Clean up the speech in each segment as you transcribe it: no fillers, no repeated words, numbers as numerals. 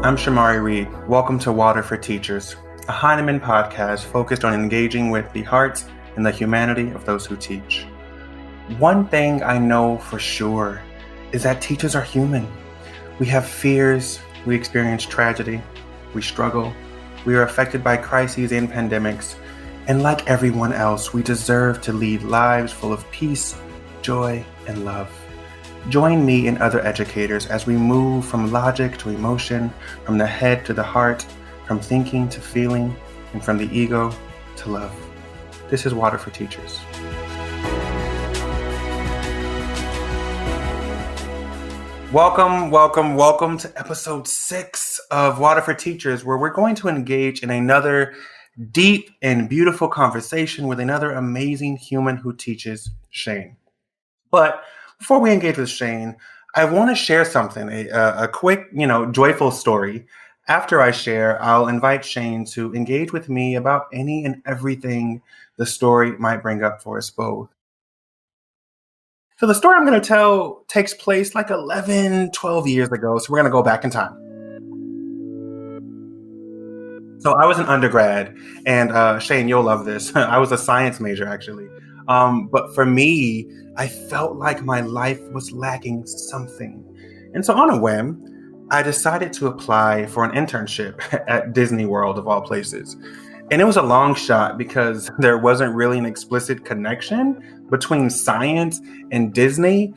I'm Shamari Reid. Welcome to Water for Teachers, a Heinemann podcast focused on engaging with the hearts and the humanity of those who teach. One thing I know for sure is that teachers are human. We have fears, we experience tragedy, we struggle, we are affected by crises and pandemics, and like everyone else, we deserve to lead lives full of peace, joy, and love. Join me and other educators as we move from logic to emotion, from the head to the heart, from thinking to feeling, and from the ego to love. This is Water for Teachers. Welcome to episode 6 of Water for Teachers, where we're going to engage in another deep and beautiful conversation with another amazing human who teaches, Shane. But before we engage with Shane, I want to share something, a quick, joyful story. After I share, I'll invite Shane to engage with me about any and everything the story might bring up for us both. So the story I'm going to tell takes place like 11, 12 years ago. So we're going to go back in time. So I was an undergrad, and Shane, you'll love this. I was a science major, actually. But for me, I felt like my life was lacking something. And so on a whim, I decided to apply for an internship at Disney World, of all places. And it was a long shot because there wasn't really an explicit connection between science and Disney.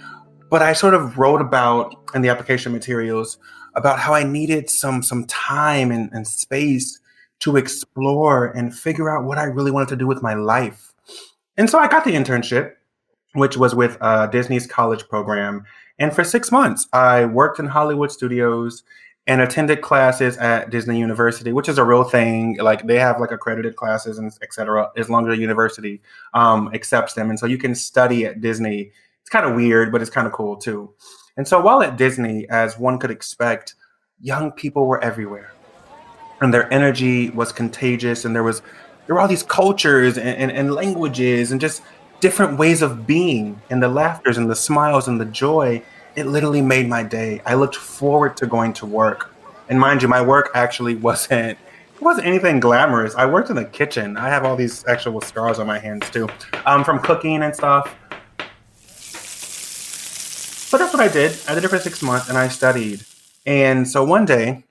But I sort of wrote about in the application materials about how I needed some time and space to explore and figure out what I really wanted to do with my life. And so I got the internship, which was with Disney's college program. And for 6 months, I worked in Hollywood studios and attended classes at Disney University, which is a real thing. Like they have like accredited classes and et cetera, as long as the university accepts them. And so you can study at Disney. It's kind of weird, but it's kind of cool too. And so while at Disney, as one could expect, young people were everywhere. And their energy was contagious. And there were all these cultures and languages and just different ways of being, and the laughters and the smiles and the joy. It literally made my day. I looked forward to going to work. And mind you, my work actually wasn't anything glamorous. I worked in the kitchen. I have all these actual scars on my hands too, from cooking and stuff. But that's what I did. I did it for 6 months and I studied. And so one day,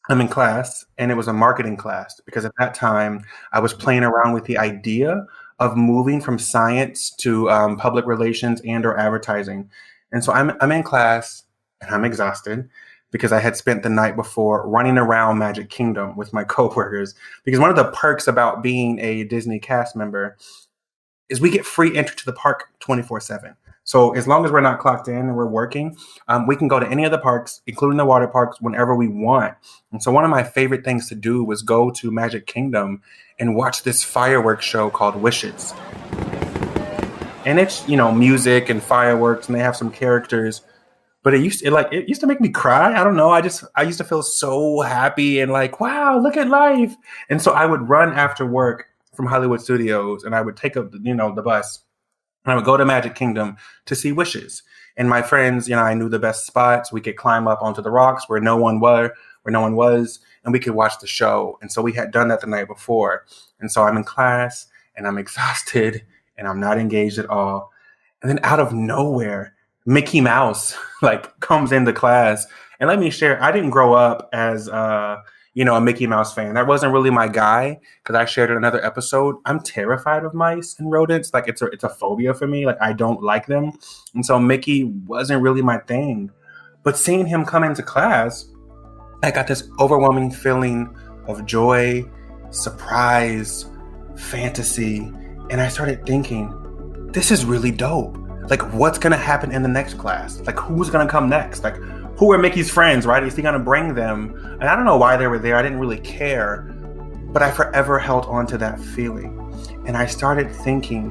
I'm in class, and it was a marketing class because at that time I was playing around with the idea of moving from science to public relations and or advertising. And so I'm in class and I'm exhausted because I had spent the night before running around Magic Kingdom with my coworkers. Because one of the perks about being a Disney cast member is we get free entry to the park 24/7. So as long as we're not clocked in and we're working, we can go to any of the parks, including the water parks, whenever we want. And so one of my favorite things to do was go to Magic Kingdom and watch this fireworks show called Wishes. And it's, music and fireworks, and they have some characters. But it used to make me cry. I don't know. I used to feel so happy and like, wow, look at life. And so I would run after work from Hollywood Studios, and I would take up, the bus. And I would go to Magic Kingdom to see Wishes. And my friends, I knew the best spots. We could climb up onto the rocks where no one was, and we could watch the show. And so we had done that the night before. And so I'm in class and I'm exhausted and I'm not engaged at all. And then out of nowhere, Mickey Mouse comes into class. And let me share, I didn't grow up as a Mickey Mouse fan. That wasn't really my guy, because I shared in another episode. I'm terrified of mice and rodents. It's a phobia for me. I don't like them. And so Mickey wasn't really my thing. But seeing him come into class, I got this overwhelming feeling of joy, surprise, fantasy. And I started thinking, this is really dope. What's going to happen in the next class? Who's going to come next? Who are Mickey's friends, right? Is he going to bring them? And I don't know why they were there. I didn't really care. But I forever held on to that feeling. And I started thinking,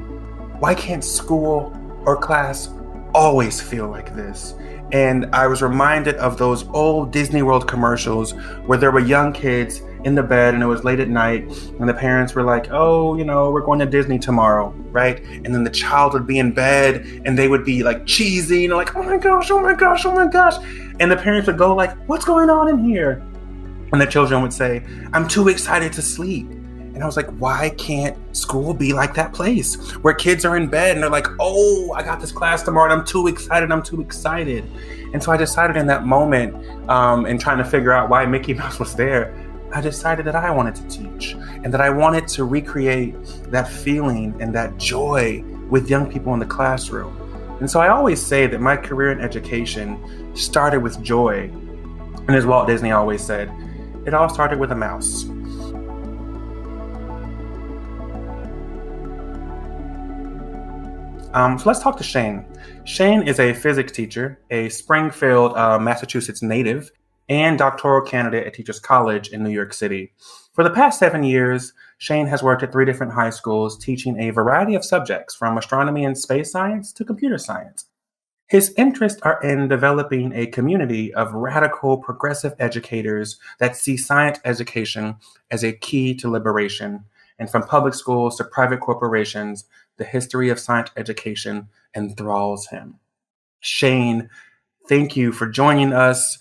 why can't school or class always feel like this? And I was reminded of those old Disney World commercials where there were young kids in the bed and it was late at night and the parents were like, oh, we're going to Disney tomorrow, right? And then the child would be in bed and they would be cheesy, oh my gosh, oh my gosh, oh my gosh. And the parents would go what's going on in here? And the children would say, I'm too excited to sleep. And I was like, why can't school be like that place where kids are in bed and they're like, oh, I got this class tomorrow and I'm too excited. And so I decided in that moment, in trying to figure out why Mickey Mouse was there, I decided that I wanted to teach and that I wanted to recreate that feeling and that joy with young people in the classroom. And so I always say that my career in education started with joy. And as Walt Disney always said, it all started with a mouse. So let's talk to Shane. Shane is a physics teacher, a Springfield, Massachusetts native, and doctoral candidate at Teachers College in New York City. For the past 7 years, Shane has worked at 3 different high schools, teaching a variety of subjects from astronomy and space science to computer science. His interests are in developing a community of radical, progressive educators that see science education as a key to liberation. And from public schools to private corporations, the history of science education enthralls him. Shane, thank you for joining us.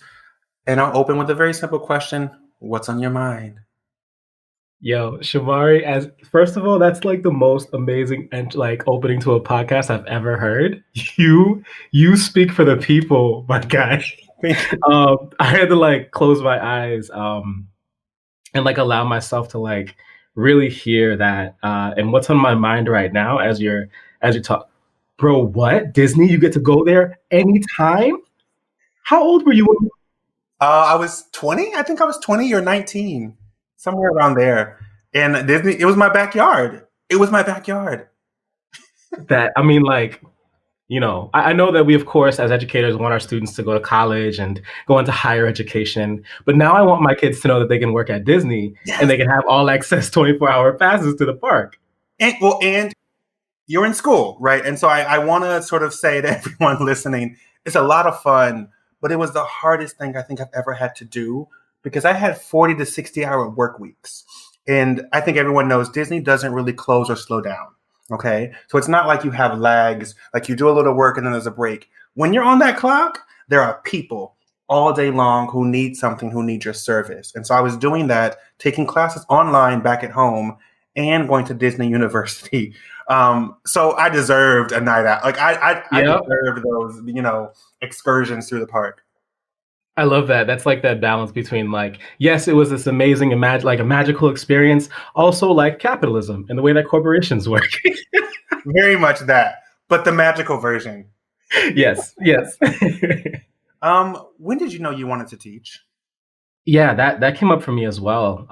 And I'll open with a very simple question. What's on your mind? Yo, Shamari, first of all, that's like the most amazing and like opening to a podcast I've ever heard. You speak for the people, my guy. I had to like close my eyes and like allow myself to like really hear that. And what's on my mind right now as you talk, bro, what? Disney, you get to go there anytime? How old were you? I was 20. I think I was 20 or 19, somewhere around there. And Disney, it was my backyard. That, I mean, like, you know, I know that we, of course, as educators, want our students to go to college and go into higher education. But now I want my kids to know that they can work at Disney and they can have all access 24-hour passes to the park. And you're in school, right? And so I want to sort of say to everyone listening, it's a lot of fun, but it was the hardest thing I think I've ever had to do because I had 40 to 60-hour work weeks. And I think everyone knows Disney doesn't really close or slow down. Okay. So it's not like you have lags, like you do a little work and then there's a break. When you're on that clock, there are people all day long who need something, who need your service. And so I was doing that, taking classes online back at home and going to Disney University. So I deserved a night out. Like I deserved those, you know, excursions through the park. I love that. That's like that balance between like, yes, it was this amazing, like a magical experience. Also like capitalism and the way that corporations work. Very much that, but the magical version. Yes. When did you know you wanted to teach? Yeah, that came up for me as well.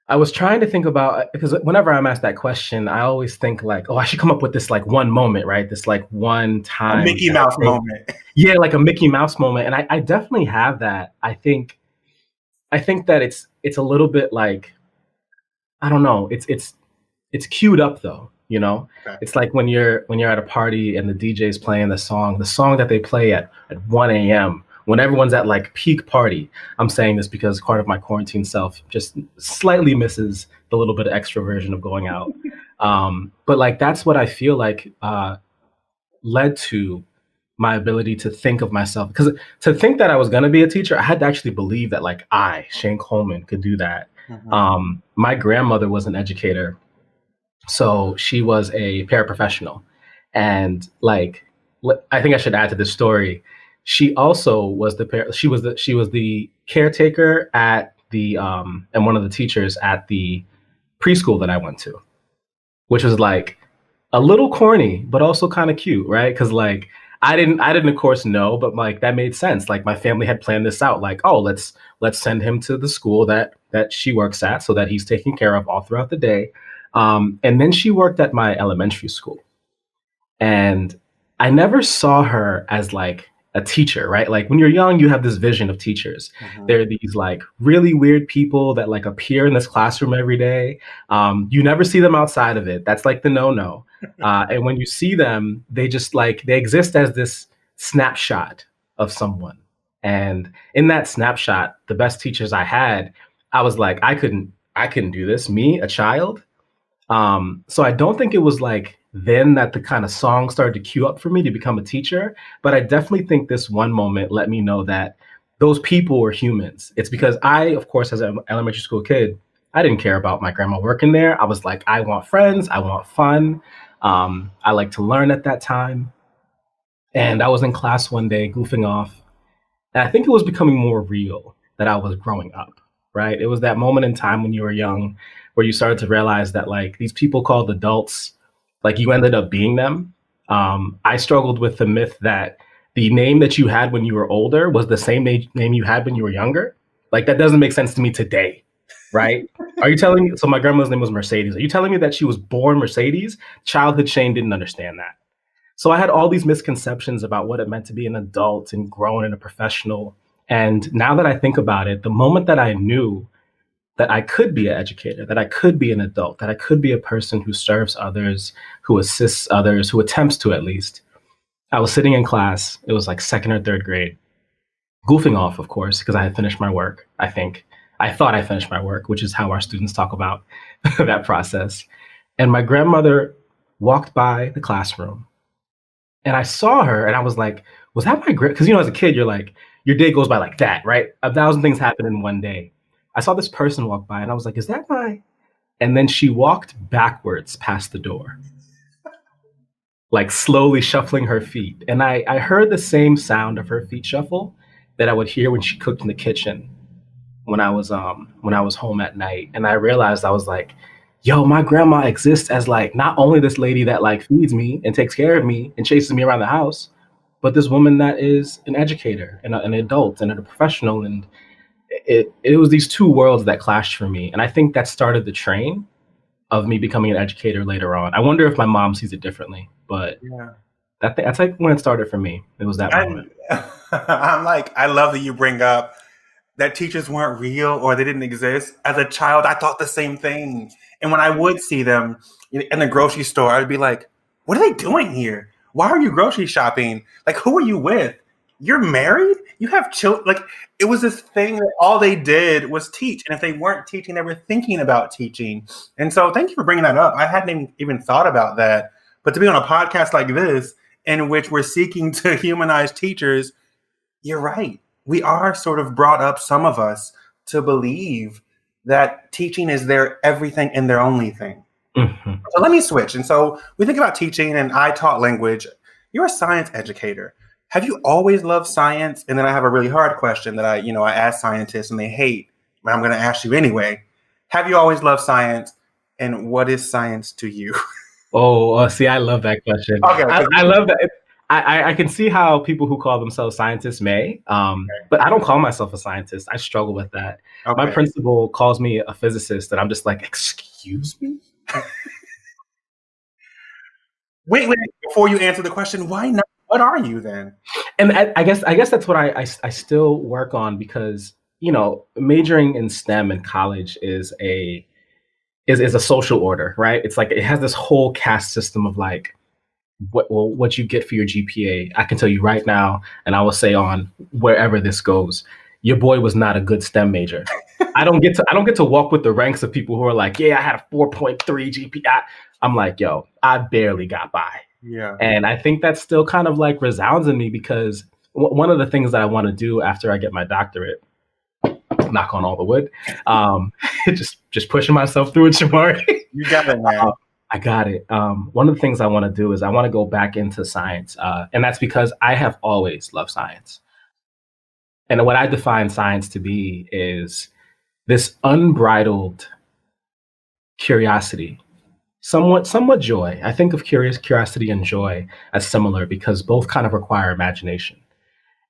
I was trying to think about, because whenever I'm asked that question, I always think like, oh, I should come up with this like one moment, right? This like one time. A Mickey Mouse moment. Yeah, like a Mickey Mouse moment. And I definitely have that. I think that it's a little bit like, I don't know, it's queued up though, you know? Okay. It's like when you're at a party and the DJ's playing the song that they play at 1 a.m. when everyone's at like peak party. I'm saying this because part of my quarantine self just slightly misses the little bit of extroversion of going out. But like, that's what I feel like led to my ability to think of myself. Because to think that I was going to be a teacher, I had to actually believe that like Shane Coleman, could do that. Mm-hmm. My grandmother was an educator. So she was a paraprofessional. And like, I think I should add to this story. She also was she was the caretaker at the and one of the teachers at the preschool that I went to, which was like a little corny, but also kind of cute, right? Because like I didn't of course know, but like that made sense. Like my family had planned this out. Like, oh, let's send him to the school that she works at, so that he's taken care of all throughout the day. And then she worked at my elementary school, and I never saw her as like a teacher, right? Like when you're young, you have this vision of teachers. Mm-hmm. They're these like really weird people that like appear in this classroom every day. You never see them outside of it. That's like the no-no. And when you see them, they just like, they exist as this snapshot of someone. And in that snapshot, the best teachers I had, I was like, I couldn't do this, me, a child. So I don't think it was like then that the kind of song started to queue up for me to become a teacher. But I definitely think this one moment let me know that those people were humans. It's because I, of course, as an elementary school kid, I didn't care about my grandma working there. I was like, I want friends, I want fun. I like to learn at that time. And I was in class one day goofing off. And I think it was becoming more real that I was growing up, right? It was that moment in time when you were young where you started to realize that like these people called adults, like you ended up being them. I struggled with the myth that the name that you had when you were older was the same name you had when you were younger. Like that doesn't make sense to me today, right? Are you telling me? So my grandma's name was Mercedes. Are you telling me that she was born Mercedes? Childhood Shane didn't understand that. So I had all these misconceptions about what it meant to be an adult and grown and a professional. And now that I think about it, the moment that I knew that I could be an educator, that I could be an adult, that I could be a person who serves others, who assists others, who attempts to at least, I was sitting in class. It was like second or third grade, goofing off, of course, because I had finished my work, I think. I thought I finished my work, which is how our students talk about that process. And my grandmother walked by the classroom and I saw her and I was like, was that my grand? Because, as a kid, you're like, your day goes by like that, right? 1,000 things happen in one day. I saw this person walk by and I was like, is that my? And then she walked backwards past the door, like slowly shuffling her feet. And I heard the same sound of her feet shuffle that I would hear when she cooked in the kitchen when I was home at night. And I realized I was like, yo, my grandma exists as like not only this lady that like feeds me and takes care of me and chases me around the house, but this woman that is an educator and an adult and a professional. And it was these two worlds that clashed for me. And I think that started the train of me becoming an educator later on. I wonder if my mom sees it differently, but Yeah. that's like when it started for me. It was that moment. I'm like, I love that you bring up that teachers weren't real or they didn't exist. As a child, I thought the same thing. And when I would see them in the grocery store, I'd be like, what are they doing here? Why are you grocery shopping? Like, who are you with? You're married? You have children? Like, it was this thing that all they did was teach. And if they weren't teaching, they were thinking about teaching. And so thank you for bringing that up. I hadn't even thought about that. But to be on a podcast like this, in which we're seeking to humanize teachers, you're right. We are sort of brought up, some of us, to believe that teaching is their everything and their only thing. Mm-hmm. So let me switch. And so we think about teaching, and I taught language. You're a science educator. Have you always loved science? And then I have a really hard question that I ask scientists and they hate, but I'm going to ask you anyway. Have you always loved science? And what is science to you? See, I love that question. Okay, I love that. I can see how people who call themselves scientists may, but I don't call myself a scientist. I struggle with that. Okay. My principal calls me a physicist, and I'm just like, excuse me? Wait, before you answer the question, why not? What are you then? And I guess that's what I still work on, because, majoring in STEM in college is a social order, right? It's like, it has this whole caste system of like, what you get for your GPA. I can tell you right now, and I will say on wherever this goes, your boy was not a good STEM major. I don't get to walk with the ranks of people who are like, yeah, I had a 4.3 GPA. I'm like, yo, I barely got by. Yeah. And I think that still kind of like resounds in me, because one of the things that I want to do after I get my doctorate, knock on all the wood, just pushing myself through it, Shamari. You got it, man. I got it. One of the things I want to do is I want to go back into science. And that's because I have always loved science. And what I define science to be is this unbridled curiosity, somewhat joy. I think of curiosity and joy as similar, because both kind of require imagination.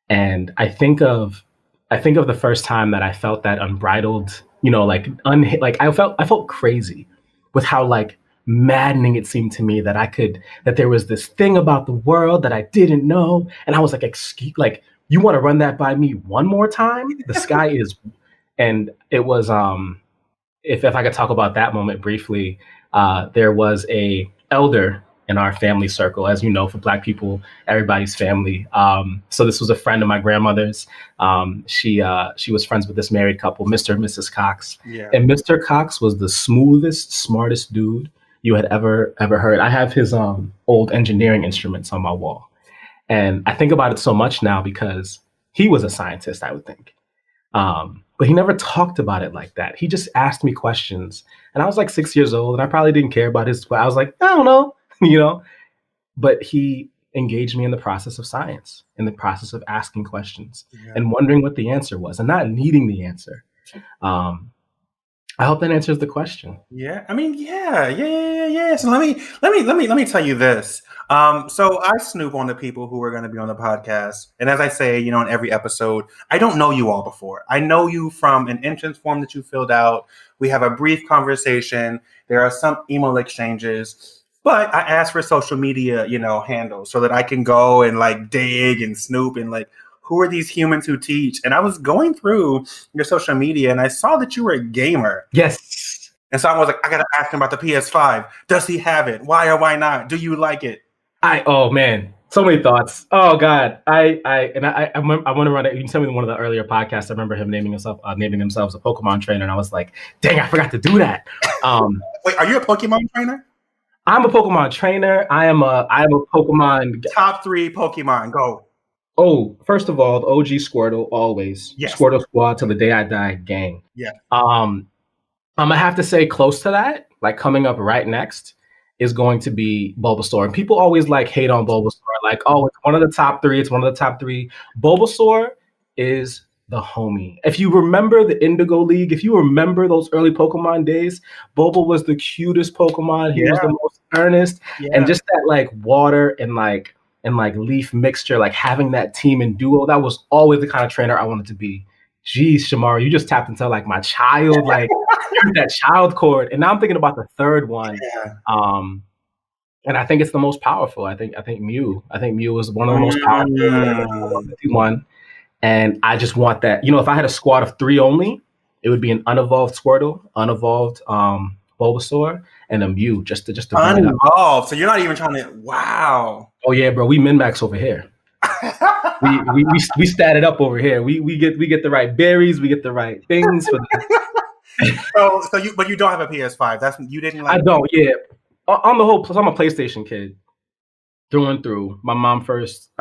And I think of the first time that I felt that unbridled, I felt crazy with how like maddening it seemed to me that there was this thing about the world that I didn't know. And I was like, excuse, you want to run that by me one more time? The sky is, and it was, if I could talk about that moment briefly, there was a elder in our family circle. As you know, for Black people, everybody's family. So this was a friend of my grandmother's. She was friends with this married couple, Mr. and Mrs. Cox. Yeah. And Mr. Cox was the smoothest, smartest dude you had ever heard. I have his old engineering instruments on my wall. And I think about it so much now, because he was a scientist, I would think. But he never talked about it like that. He just asked me questions. And I was like 6 years old, and I probably didn't care about his, I was like, I don't know, you know? But he engaged me in the process of science, in the process of asking questions and wondering what the answer was and not needing the answer. I hope that answers the question. Yeah, I mean, yeah. So let me tell you this. So I snoop on the people who are going to be on the podcast, and as I say, in every episode, I don't know you all before. I know you from an entrance form that you filled out. We have a brief conversation. There are some email exchanges, but I asked for social media, handles so that I can go and like dig and snoop and like, who are these humans who teach? And I was going through your social media and I saw that you were a gamer. Yes. And so I was like, I got to ask him about the PS5. Does he have it? Why or why not? Do you like it? Oh man, so many thoughts. Oh God. I want to run it. You can tell me one of the earlier podcasts. I remember him naming themselves a Pokemon trainer. And I was like, dang, I forgot to do that. Wait, are you a Pokemon trainer? I'm a Pokemon trainer. I am a Pokemon. Top 3 Pokemon, go. Oh, first of all, the OG Squirtle, always. Yes. Squirtle Squad till the day I die, gang. Yeah. I'm gonna have to say close to that, like coming up right next is going to be Bulbasaur. And people always like hate on Bulbasaur, like, oh, it's one of the top 3. It's one of the top 3. Bulbasaur is the homie. If you remember the Indigo League, if you remember those early Pokemon days, Bulba was the cutest Pokemon. He was the most earnest, and just that like water and like leaf mixture, like having that team and duo, that was always the kind of trainer I wanted to be. Jeez, Shamari, you just tapped into like my child, like that child chord. And now I'm thinking about the third one. And I think it's the most powerful. I think Mew. I think Mew is one of the most powerful one. And I just want that. If I had a squad of 3 only, it would be an unevolved Squirtle, unevolved Bulbasaur, and a Mew just to unevolved. So you're not even trying to. Wow. Oh yeah, bro. We min-max over here. we stat it up over here. We get the right berries. We get the right things for the. But you don't have a PS5. That's you didn't like. I don't. Yeah. On the whole, I'm a PlayStation kid through and through. My mom first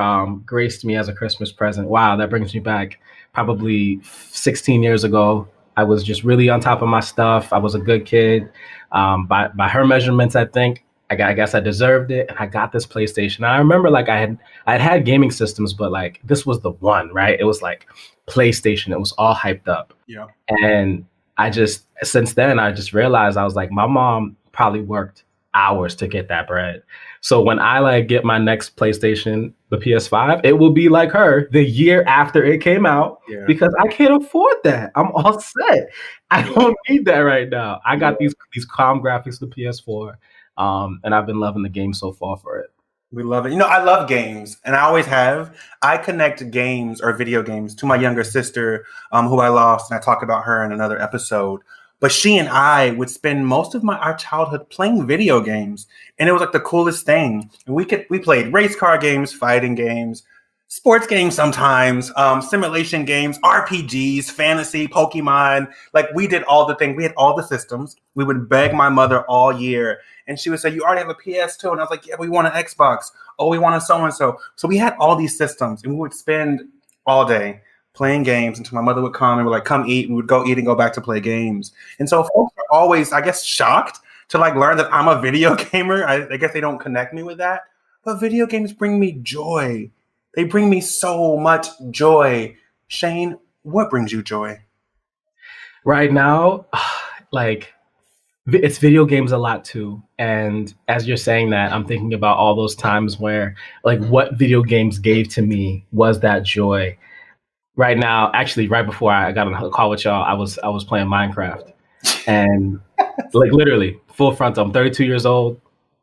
graced me as a Christmas present. Wow, that brings me back probably 16 years ago. I was just really on top of my stuff. I was a good kid. By her measurements, I think I guess I deserved it, and I got this PlayStation. And I remember like I had gaming systems, but like this was the one, right? It was like PlayStation. It was all hyped up. Yeah. And since then I just realized, I was like, my mom probably worked hours to get that bread. So when I like get my next PlayStation, the PS5, it will be like her the year after it came out, because I can't afford that. I'm all set. I don't need that right now. I got these calm graphics, the PS4, and I've been loving the game so far for it. We love it. I love games, and I always have. I connect games or video games to my younger sister, who I lost, and I talk about her in another episode. But she and I would spend most of our childhood playing video games, and it was like the coolest thing. And we played race car games, fighting games, sports games sometimes, simulation games, RPGs, fantasy, Pokemon. Like we did all the things. We had all the systems. We would beg my mother all year, and she would say, "You already have a PS2," and I was like, "Yeah, we want an Xbox. Oh, we want a so and so." So we had all these systems, and we would spend all day playing games until my mother would come and would like, come eat. We would go eat and go back to play games. And so folks are always, I guess, shocked to like learn that I'm a video gamer. I guess they don't connect me with that. But video games bring me joy. They bring me so much joy. Shane, what brings you joy? Right now, like it's video games a lot too. And as you're saying that, I'm thinking about all those times where like what video games gave to me was that joy. Right now, actually, right before I got on a call with y'all, I was playing Minecraft, and like literally full frontal. I'm 32 years old.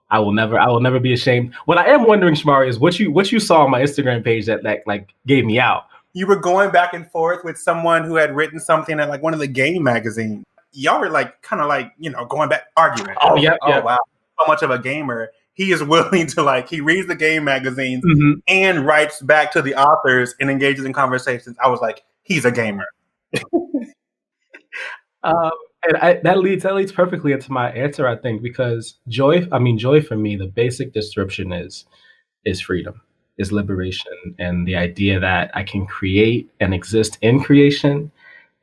I will never be ashamed. What I am wondering, Shamari, is what you saw on my Instagram page that like gave me out. You were going back and forth with someone who had written something at like one of the game magazines. Y'all were like kind of like going back arguing. Oh yeah. Wow, so much of a gamer. He is willing to he reads the game magazines and writes back to the authors and engages in conversations. I was like, he's a gamer. And that leads perfectly into my answer, I think, because joy for me, the basic description is freedom, is liberation, and the idea that I can create and exist in creation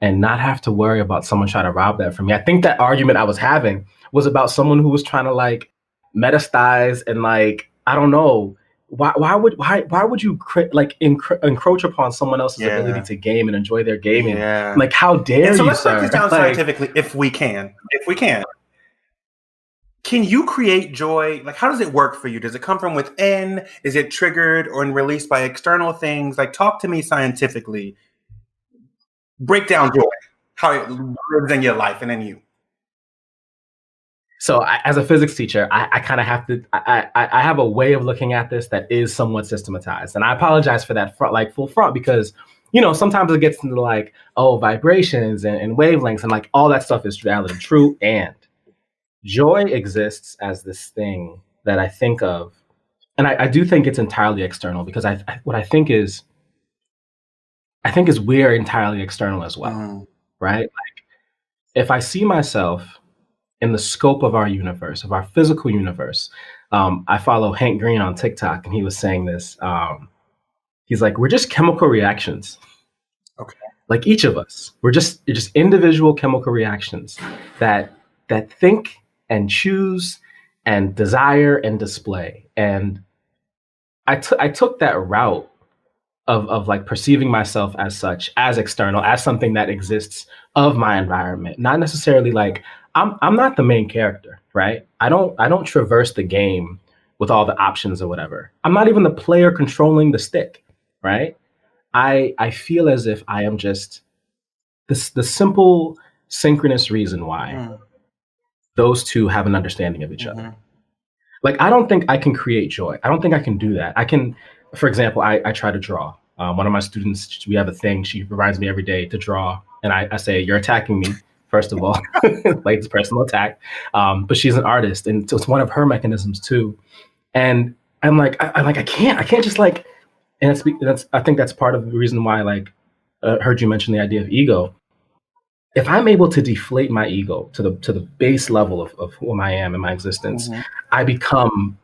and not have to worry about someone trying to rob that from me. I think that argument I was having was about someone who was trying to like metastasize and like, I don't know, why would you encroach upon someone else's ability to game and enjoy their gaming? Yeah. Like, how dare so you, let's sir? break this down scientifically, if we can. Can you create joy? Like, how does it work for you? Does it come from within? Is it triggered or released by external things? Like, talk to me scientifically. Break down joy, how it lives in your life and in you. So as a physics teacher, I kind of have to, I have a way of looking at this that is somewhat systematized. And I apologize for that full front, because, you know, sometimes it gets into like, vibrations and wavelengths and like all that stuff is valid and true. And joy exists as this thing that I think of. And I do think it's entirely external, because what I think is we're entirely external as well, right? Like, if I see myself in the scope of our universe, of our physical universe. I follow Hank Green on TikTok, and he was saying this. He's like, we're just chemical reactions. Okay. Like each of us, we're just individual chemical reactions that think and choose and desire and display. And I took that route of like perceiving myself as such, as external, as something that exists of my environment, not necessarily like I'm not the main character, right? I don't traverse the game with all the options or whatever. I'm not even the player controlling the stick, right? I feel as if I am just the simple synchronous reason why those two have an understanding of each other. Like, I don't think I can create joy. I don't think I can do that. I can, for example, I try to draw. One of my students, we have a thing, she reminds me every day to draw. And I say, you're attacking me, first of all, like it's personal attack. But she's an artist, and so it's one of her mechanisms too. And I'm like, I can't just like, and I think that's part of the reason why, like, heard you mention the idea of ego. If I'm able to deflate my ego to the base level of who I am in my existence, I become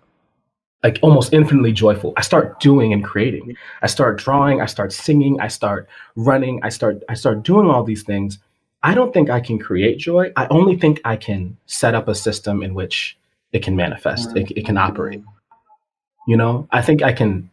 like almost infinitely joyful. I start doing and creating. I start drawing. I start singing. I start running. I start doing all these things. I don't think I can create joy. I only think I can set up a system in which it can manifest. It can operate. You know, I think I can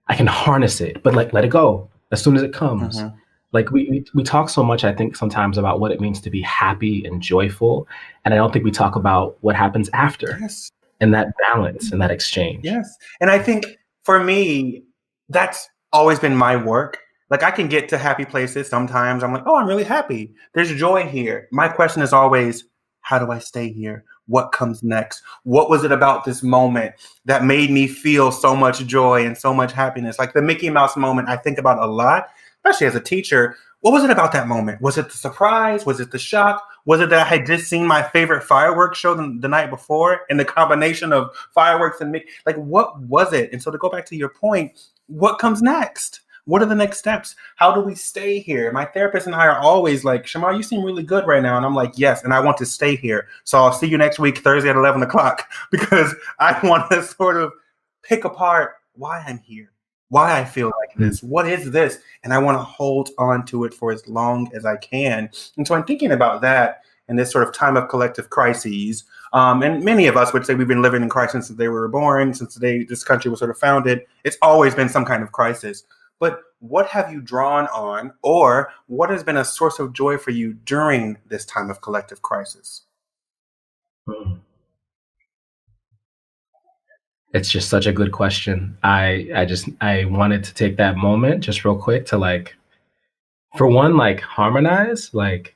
harness it, but like let it go as soon as it comes. Like we talk so much, I think, sometimes about what it means to be happy and joyful. And I don't think we talk about what happens after. Yes. And that balance and that exchange. Yes. And I think for me, that's always been my work. Like, I can get to happy places. Sometimes I'm like, oh, I'm really happy. There's joy here. My question is always, how do I stay here? What comes next? What was it about this moment that made me feel so much joy and so much happiness? Like the Mickey Mouse moment, I think about a lot, especially as a teacher. What was it about that moment? Was it the surprise? Was it the shock? Was it that I had just seen my favorite fireworks show the night before, and the combination of fireworks and Mickey? Like, what was it? And so to go back to your point, what comes next? What are the next steps? How do we stay here? My therapist and I are always like, Shamari, you seem really good right now. And I'm like, yes, and I want to stay here. So I'll see you next week, Thursday at 11 o'clock, because I want to sort of pick apart why I'm here, why I feel like this, what is this? And I want to hold on to it for as long as I can. And so I'm thinking about that in this sort of time of collective crises. And many of us would say we've been living in crisis since they were born, since this country was sort of founded. It's always been some kind of crisis. But what have you drawn on, or what has been a source of joy for you during this time of collective crisis? It's just such a good question. I wanted to take that moment just real quick to, like, for one, like, harmonize like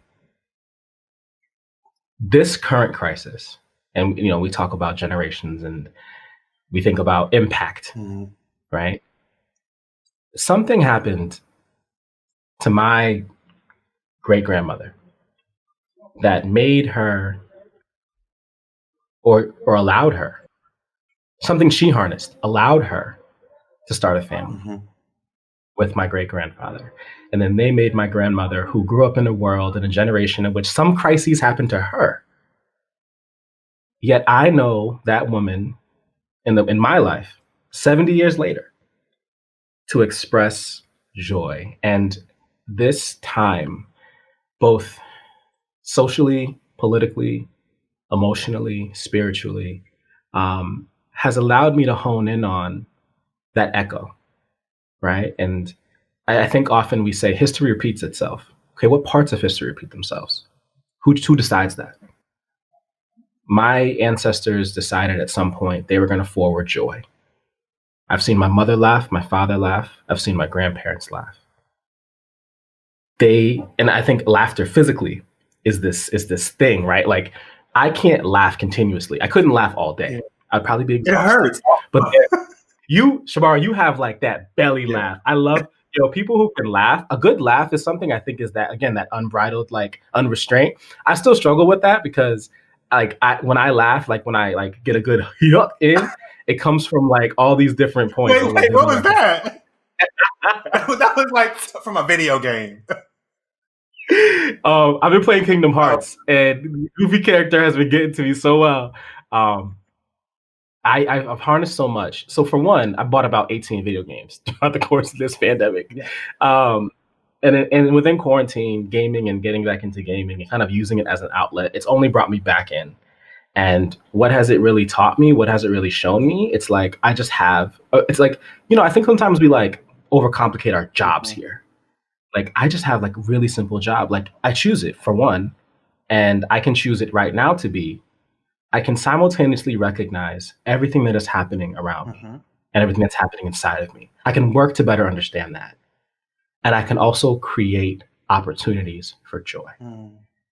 this current crisis. And, you know, we talk about generations and we think about impact, right? Something happened to my great grandmother that made her or allowed her, something she harnessed, allowed her to start a family with my great grandfather. And then they made my grandmother, who grew up in a world, in a generation in which some crises happened to her. Yet I know that woman in my life, 70 years later, to express joy. And this time, both socially, politically, emotionally, spiritually, has allowed me to hone in on that echo, right? And I think often we say history repeats itself. Okay, what parts of history repeat themselves? Who decides that? My ancestors decided at some point they were going to forward joy. I've seen my mother laugh, my father laugh, I've seen my grandparents laugh. And I think laughter physically is this thing, right? Like I can't laugh continuously. I couldn't laugh all day. Yeah. I'd probably be It exhausted. hurts. But Shamari, you have like that belly laugh. I love, people who can laugh. A good laugh is something I think is that, again, that unbridled, like unrestrained. I still struggle with that because when I laugh, like when I like get a good yuck in, it comes from like all these different points. Wait, what was that? That was like from a video game. I've been playing Kingdom Hearts, and the Goofy character has been getting to me so well. I've harnessed so much. So for one, I bought about 18 video games throughout the course of this pandemic. Yeah. And within quarantine, gaming and getting back into gaming and kind of using it as an outlet, it's only brought me back in. And what has it really taught me? What has it really shown me? It's like I just have. It's like, I think sometimes we like overcomplicate our jobs here. Like I just have like a really simple job. Like I choose it for one, and I can choose it right now to be. I can simultaneously recognize everything that is happening around me and everything that's happening inside of me. I can work to better understand that. And I can also create opportunities for joy.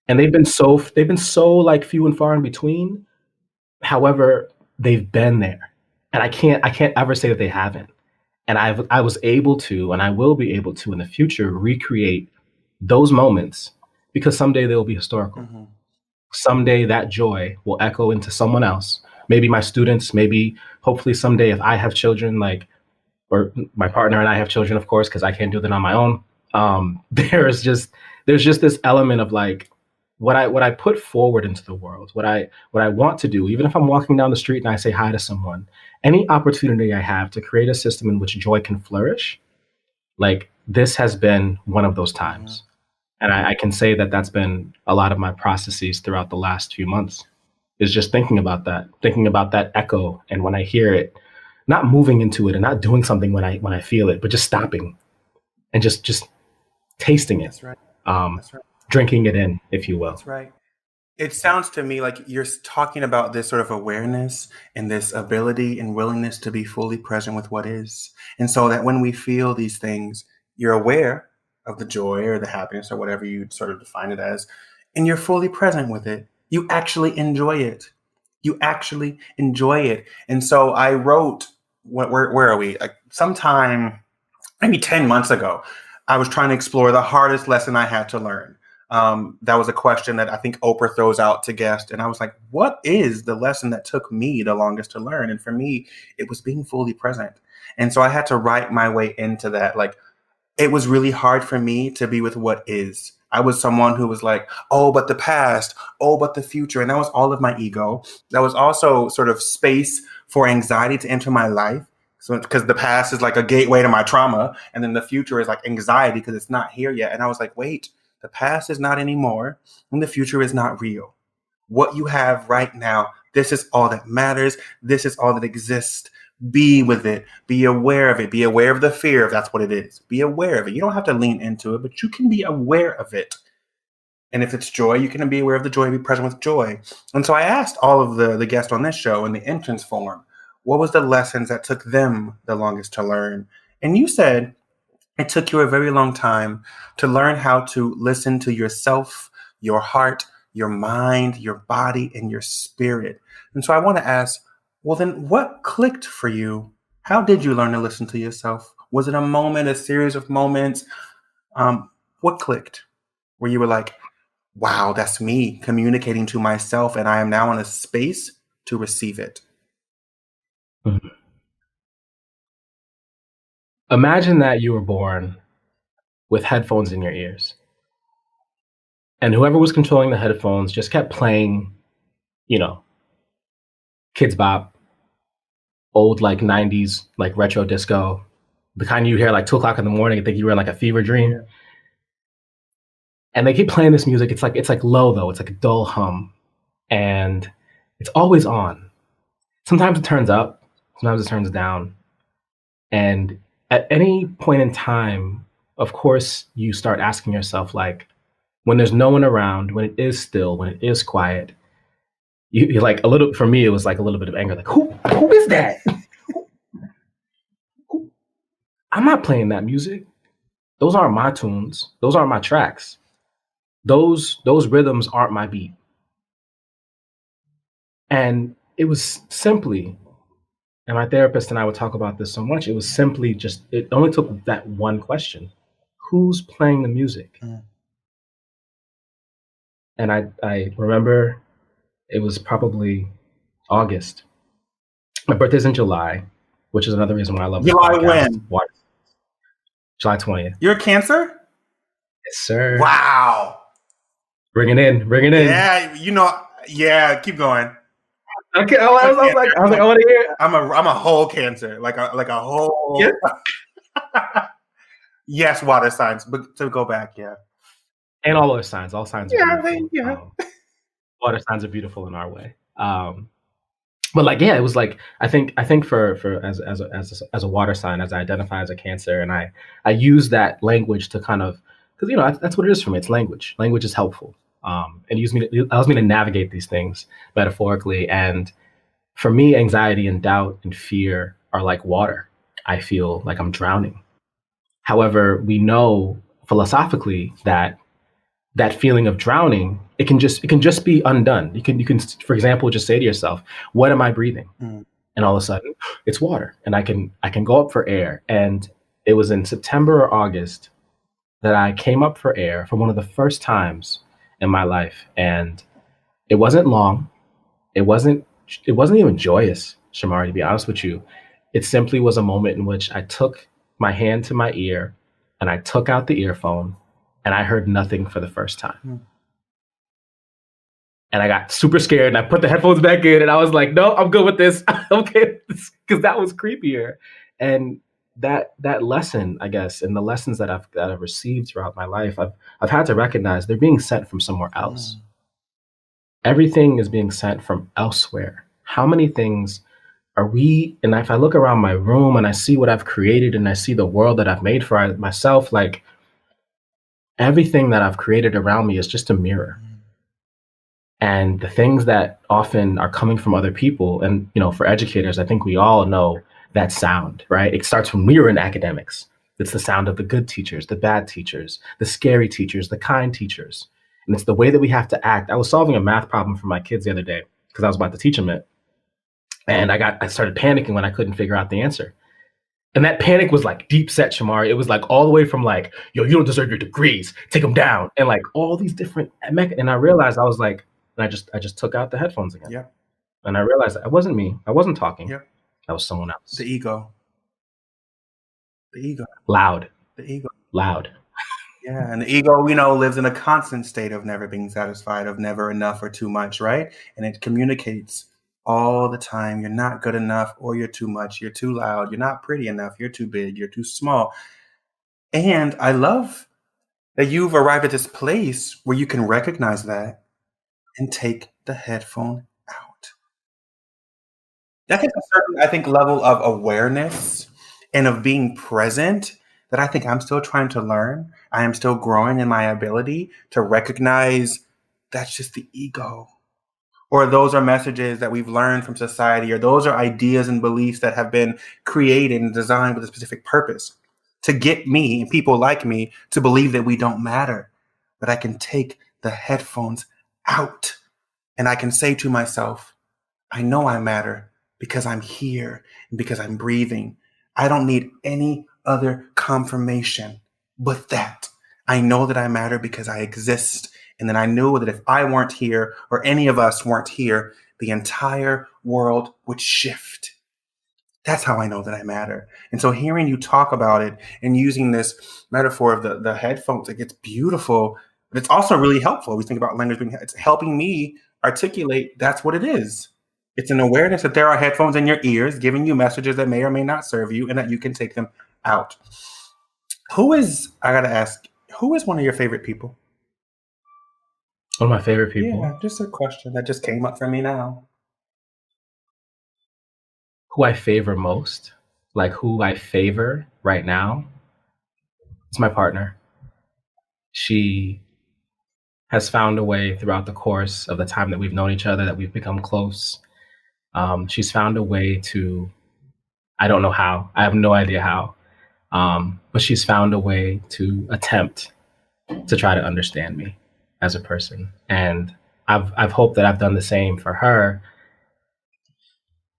And they've been so like few and far in between. However, they've been there. And I can't ever say that they haven't. And I was able to, and I will be able to in the future, recreate those moments because someday they will be historical. Someday that joy will echo into someone else. Maybe my students, maybe hopefully someday if I have children, or my partner and I have children, of course, because I can't do that on my own. There's just this element of like what I put forward into the world, what I want to do, even if I'm walking down the street and I say hi to someone, any opportunity I have to create a system in which joy can flourish, like this has been one of those times. And I can say that that's been a lot of my processes throughout the last few months is just thinking about that echo. And when I hear it, not moving into it and not doing something when I feel it, but just stopping and just tasting it. That's right. That's right. Drinking it in, if you will. That's right. It sounds to me like you're talking about this sort of awareness and this ability and willingness to be fully present with what is. And so that when we feel these things, you're aware of the joy or the happiness or whatever you sort of define it as, and you're fully present with it. You actually enjoy it. And so I wrote, where are we? Like sometime, maybe 10 months ago, I was trying to explore the hardest lesson I had to learn. That was a question that I think Oprah throws out to guests. And I was like, what is the lesson that took me the longest to learn? And for me, it was being fully present. And so I had to write my way into that. Like, it was really hard for me to be with what is. I was someone who was like, oh, but the past, oh, but the future. And that was all of my ego. That was also sort of space for anxiety to enter my life. So because the past is like a gateway to my trauma. And then the future is like anxiety because it's not here yet. And I was like, wait, the past is not anymore. And the future is not real. What you have right now, this is all that matters. This is all that exists. Be with it. Be aware of it. Be aware of the fear if that's what it is. Be aware of it. You don't have to lean into it, but you can be aware of it. And if it's joy, you can be aware of the joy, be present with joy. And so I asked all of the guests on this show in the entrance form, what was the lessons that took them the longest to learn? And you said it took you a very long time to learn how to listen to yourself, your heart, your mind, your body, and your spirit. And so I want to ask, well, then what clicked for you? How did you learn to listen to yourself? Was it a moment, a series of moments? What clicked? Where you were like, wow, that's me communicating to myself, and I am now in a space to receive it. Mm-hmm. Imagine that you were born with headphones in your ears. And whoever was controlling the headphones just kept playing, Kids Bop, old like 90s, like retro disco, the kind you hear like 2:00 in the morning and think you were in like a fever dream. Yeah. And they keep playing this music. It's like low though. It's like a dull hum, and it's always on. Sometimes it turns up, sometimes it turns down. And at any point in time, of course, you start asking yourself, like, when there's no one around, when it is still, when it is quiet, you're like a little. For me, it was like a little bit of anger, like, who is that? I'm not playing that music. Those aren't my tunes. Those aren't my tracks. Those rhythms aren't my beat. And it was simply, and my therapist and I would talk about this so much, it was simply just, it only took that one question. Who's playing the music? Mm. And I remember it was probably August. My birthday's in July, which is another reason why I love this July podcast. when? July 20th. You're a Cancer? Yes, sir. Wow. Bring it in. Yeah, yeah, keep going. Okay, I was like, I want to hear it. I'm a whole Cancer, like a whole. Yeah. Yes, water signs, but to go back, yeah. And all other signs. All signs are beautiful. Yeah. Water signs are beautiful in our way. But like, yeah, it was like, I think for as a water sign, as I identify as a Cancer, and I use that language to kind of, because that's what it is for me. It's language. Language is helpful. It allows me to navigate these things metaphorically. And for me, anxiety and doubt and fear are like water. I feel like I'm drowning. However, we know philosophically that feeling of drowning, it can just be undone. You can, for example, just say to yourself, what am I breathing? Mm. And all of a sudden it's water, and I can go up for air. And it was in September or August that I came up for air for one of the first times in my life. And it wasn't long. It wasn't even joyous, Shamari, to be honest with you. It simply was a moment in which I took my hand to my ear and I took out the earphone and I heard nothing for the first time. Mm. And I got super scared and I put the headphones back in and I was like, no, I'm good with this. I'm okay with this, because that was creepier. And that lesson, I guess, and the lessons that I've received throughout my life, I've had to recognize they're being sent from somewhere else. Mm. Everything is being sent from elsewhere. How many things are we? And if I look around my room and I see what I've created and I see the world that I've made for myself, like, everything that I've created around me is just a mirror. And the things that often are coming from other people, and for educators, I think we all know that sound, right? It starts when we were in academics. It's the sound of the good teachers, the bad teachers, the scary teachers, the kind teachers. And it's the way that we have to act. I was solving a math problem for my kids the other day because I was about to teach them it. And I started panicking when I couldn't figure out the answer. And that panic was like deep set, Shamari. It was like all the way from like, yo, you don't deserve your degrees, take them down. And like all these different, and I realized I was like, and I just took out the headphones again. Yeah. And I realized it wasn't me. I wasn't talking. Yeah. That was someone else. The ego. Loud. The ego. Loud. Yeah, and the ego, lives in a constant state of never being satisfied, of never enough or too much, right? And it communicates all the time. You're not good enough, or you're too much. You're too loud. You're not pretty enough. You're too big. You're too small. And I love that you've arrived at this place where you can recognize that and take the headphone out. That takes a certain, level of awareness and of being present that I think I'm still trying to learn. I am still growing in my ability to recognize that's just the ego. Or those are messages that we've learned from society, or those are ideas and beliefs that have been created and designed with a specific purpose to get me and people like me to believe that we don't matter. But I can take the headphones out and I can say to myself, I know I matter because I'm here and because I'm breathing. I don't need any other confirmation but that. I know that I matter because I exist. And then I knew that if I weren't here, or any of us weren't here, the entire world would shift. That's how I know that I matter. And so hearing you talk about it and using this metaphor of the headphones, it's beautiful, but it's also really helpful. We think about language it's helping me articulate that's what it is. It's an awareness that there are headphones in your ears giving you messages that may or may not serve you, and that you can take them out. I gotta ask, who is one of your favorite people? One of my favorite people. Yeah, just a question that just came up for me now. Who I favor most, like who I favor right now, is my partner. She has found a way throughout the course of the time that we've known each other, that we've become close. She's found a way to, I don't know how, I have no idea how, but she's found a way to attempt to try to understand me as a person. And I've hoped that I've done the same for her.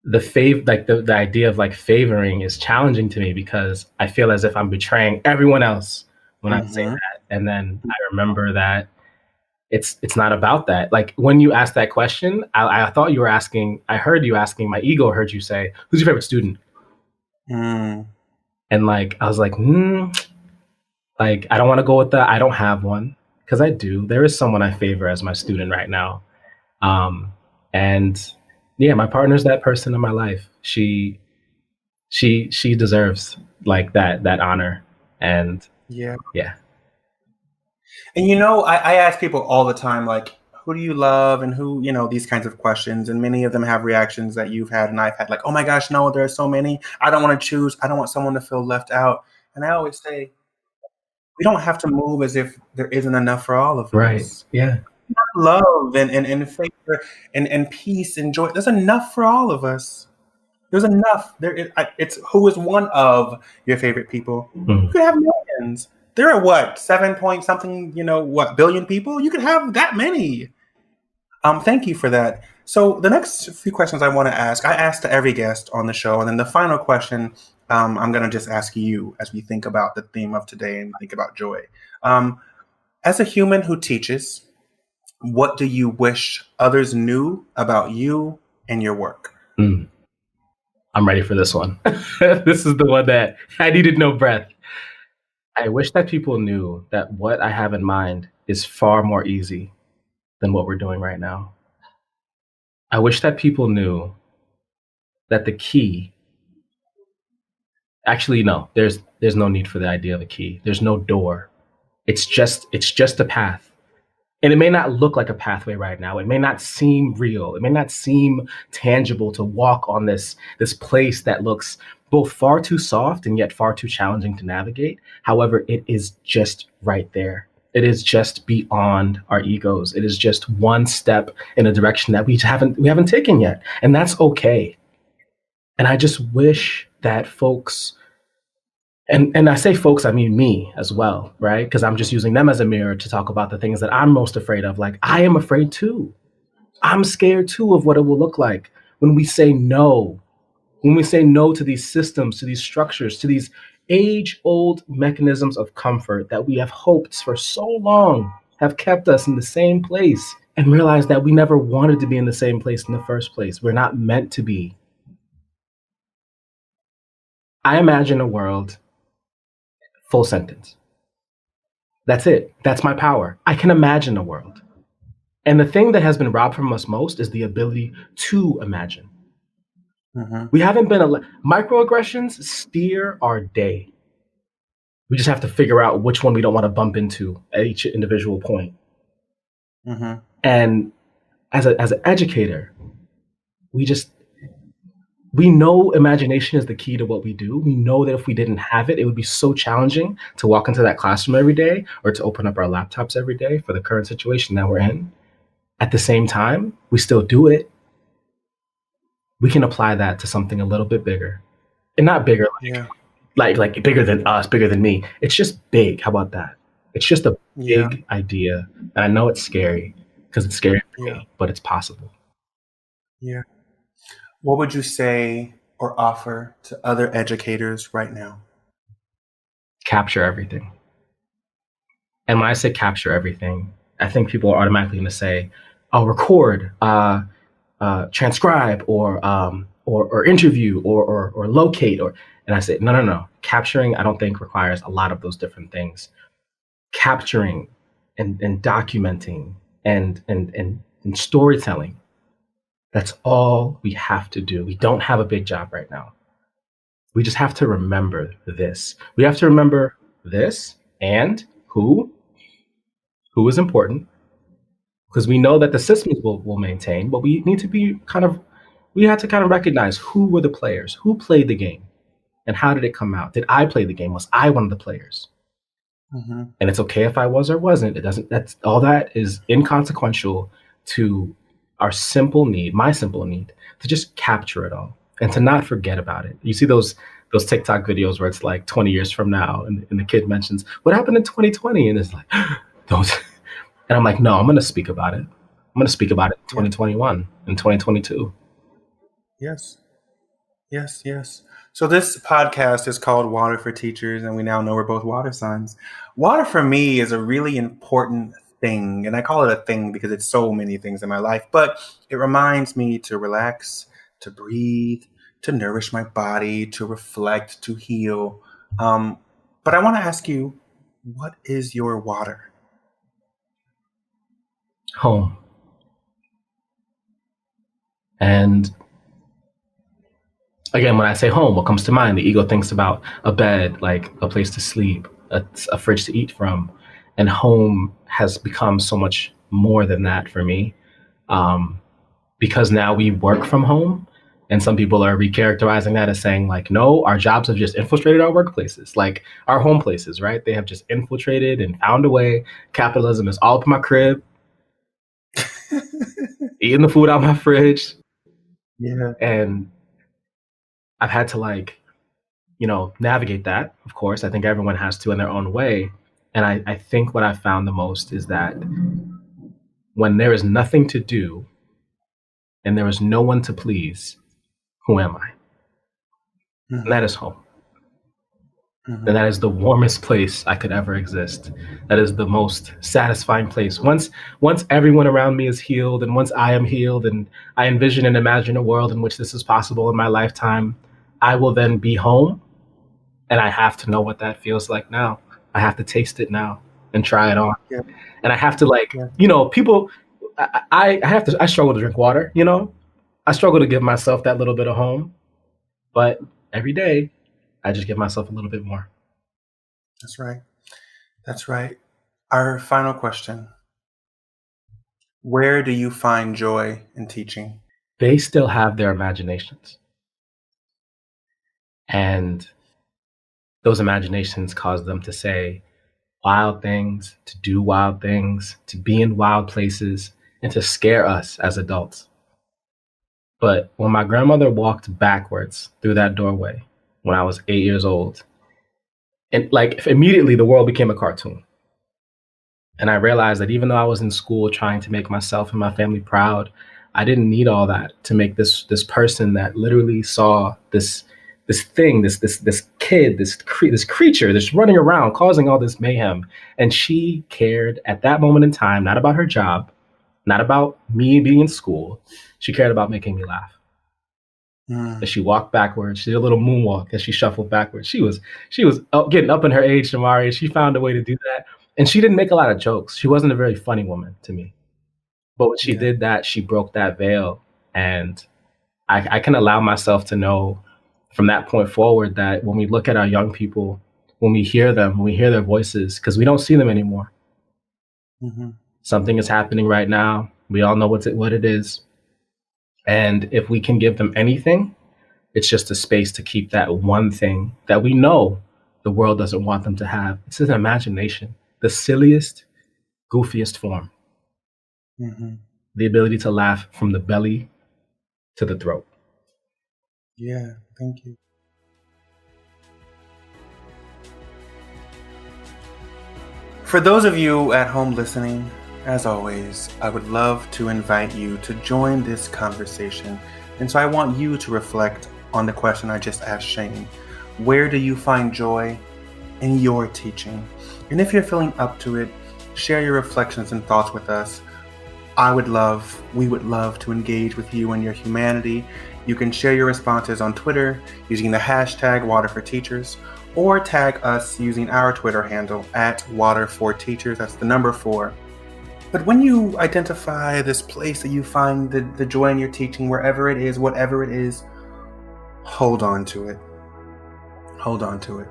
The idea of like favoring is challenging to me because I feel as if I'm betraying everyone else when I say that. And then I remember that it's not about that. Like when you asked that question, I thought you were asking, I heard you asking, my ego heard you say, who's your favorite student? And like, I was like, like, I don't want to go with that. I don't have one, because I do. There is someone I favor as my student right now. And yeah, my partner's that person in my life. She deserves like that honor. And yeah. And I ask people all the time, like, who do you love and who, these kinds of questions. And many of them have reactions that you've had and I've had, like, oh my gosh, no, there are so many. I don't want to choose. I don't want someone to feel left out. And I always say, we don't have to move as if there isn't enough for all of us. Right. Yeah. Love and favor and peace and joy. There's enough for all of us. There's enough. It's who is one of your favorite people. You could have millions. There are what, 7 point something, billion people? You could have that many. Thank you for that. So the next few questions I want to ask, I ask to every guest on the show. And then the final question, I'm going to just ask you as we think about the theme of today and think about joy. As a human who teaches, what do you wish others knew about you and your work? I'm ready for this one. This is the one that I needed no breath. I wish that people knew that what I have in mind is far more easy than what we're doing right now. I wish that people knew that the key, actually, no, there's no need for the idea of a key. There's no door. It's just a path. And it may not look like a pathway right now. It may not seem real. It may not seem tangible to walk on this place that looks both far too soft and yet far too challenging to navigate. However, it is just right there. It is just beyond our egos. It is just one step in a direction that we haven't taken yet. And that's okay. And I just wish that folks, and I say folks, I mean me as well, right? Because I'm just using them as a mirror to talk about the things that I'm most afraid of. Like, I am afraid too. I'm scared too of what it will look like when we say no. When we say no to these systems, to these structures, to these age-old mechanisms of comfort that we have hoped for so long have kept us in the same place, and realize that we never wanted to be in the same place in the first place. We're not meant to be. I imagine a world, full sentence. That's it. That's my power. I can imagine a world. And the thing that has been robbed from us most is the ability to imagine. We haven't been, microaggressions steer our day. We just have to figure out which one we don't want to bump into at each individual point. And as an educator, we know imagination is the key to what we do. We know that if we didn't have it, it would be so challenging to walk into that classroom every day or to open up our laptops every day for the current situation that we're in. At the same time, we still do it. We can apply that to something a little bit bigger, and not bigger, like bigger than us, bigger than me. It's just big. How about that? It's just a big idea. And I know it's scary because it's scary for me, but it's possible. Yeah. What would you say or offer to other educators right now? Capture everything. And when I say capture everything, I think people are automatically going to say, "Oh, record, transcribe, or interview, or locate." And I say, no. Capturing, I don't think requires a lot of those different things. Capturing and documenting and storytelling. That's all we have to do. We don't have a big job right now. We just have to remember this. We have to remember this and who is important, because we know that the systems will maintain, but we need to be we have to kind of recognize who were the players, who played the game, and how did it come out? Did I play the game? Was I one of the players? Mm-hmm. And it's okay if I was or wasn't. It doesn't. That's all. That is inconsequential to my simple need to just capture it all and to not forget about it. You see those TikTok videos where it's like 20 years from now, and the kid mentions what happened in 2020, and it's like those. And I'm like, no, I'm going to speak about it. I'm going to speak about it in 2021 and 2022. Yes. Yes, yes. So this podcast is called Water for Teachers, and we now know we're both water signs. Water for me is a really important thing, and I call it a thing because it's so many things in my life, but it reminds me to relax, to breathe, to nourish my body, to reflect, to heal. But I want to ask you, what is your water? Home. And again, when I say home, what comes to mind? The ego thinks about a bed, like a place to sleep, a fridge to eat from. And home has become so much more than that for me, because now we work from home. And some people are recharacterizing that as saying, like, no, our jobs have just infiltrated our workplaces, like our home places, right? They have just infiltrated and found a way. Capitalism is all up in my crib, eating the food out of my fridge. Yeah. And I've had to navigate that. Of course, I think everyone has to in their own way. And I think what I've found the most is that when there is nothing to do and there is no one to please, who am I? Mm-hmm. And that is home. Mm-hmm. And that is the warmest place I could ever exist. That is the most satisfying place. Once everyone around me is healed, and once I am healed, and I envision and imagine a world in which this is possible in my lifetime, I will then be home, and I have to know what that feels like now. I have to taste it now and try it on. Yeah. And I have to people, I struggle to drink water, I struggle to give myself that little bit of home, but every day I just give myself a little bit more. That's right. That's right. Our final question. Where do you find joy in teaching? They still have their imaginations. And those imaginations cause them to say wild things, to do wild things, to be in wild places, and to scare us as adults. But when my grandmother walked backwards through that doorway when I was 8 years old, and immediately the world became a cartoon. And I realized that even though I was in school trying to make myself and my family proud, I didn't need all that to make this person that literally saw this thing, this kid, this creature that's running around causing all this mayhem. And she cared at that moment in time, not about her job, not about me being in school. She cared about making me laugh. As she walked backwards, she did a little moonwalk as she shuffled backwards. She was getting up in her age, Shamari. She found a way to do that. And she didn't make a lot of jokes. She wasn't a very funny woman to me. But when she did that, she broke that veil. And I can allow myself to know from that point forward that when we look at our young people, when we hear them, when we hear their voices, because we don't see them anymore. Mm-hmm. Something is happening right now. We all know what it is. And if we can give them anything, it's just a space to keep that one thing that we know the world doesn't want them to have. It's an imagination, the silliest, goofiest form. Mm-hmm. The ability to laugh from the belly to the throat. Yeah, thank you. For those of you at home listening, as always, I would love to invite you to join this conversation. And so I want you to reflect on the question I just asked Shane. Where do you find joy in your teaching? And if you're feeling up to it, share your reflections and thoughts with us. We would love to engage with you and your humanity. You can share your responses on Twitter using the hashtag #WaterForTeachers, or tag us using our Twitter handle @WaterForTeachers. That's the number 4. But when you identify this place that you find the joy in your teaching, wherever it is, whatever it is, hold on to it. Hold on to it.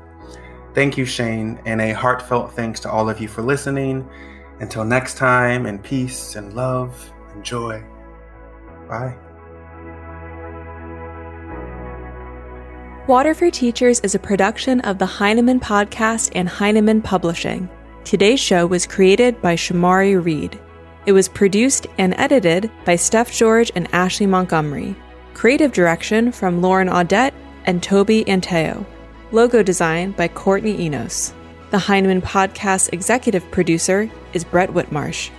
Thank you, Shane, and a heartfelt thanks to all of you for listening. Until next time, in peace and love and joy. Bye. Water for Teachers is a production of the Heinemann Podcast and Heinemann Publishing. Today's show was created by Shamari Reid. It was produced and edited by Steph George and Ashley Montgomery. Creative direction from Lauren Audette and Toby Anteo. Logo design by Courtney Enos. The Heinemann Podcast executive producer is Brett Whitmarsh.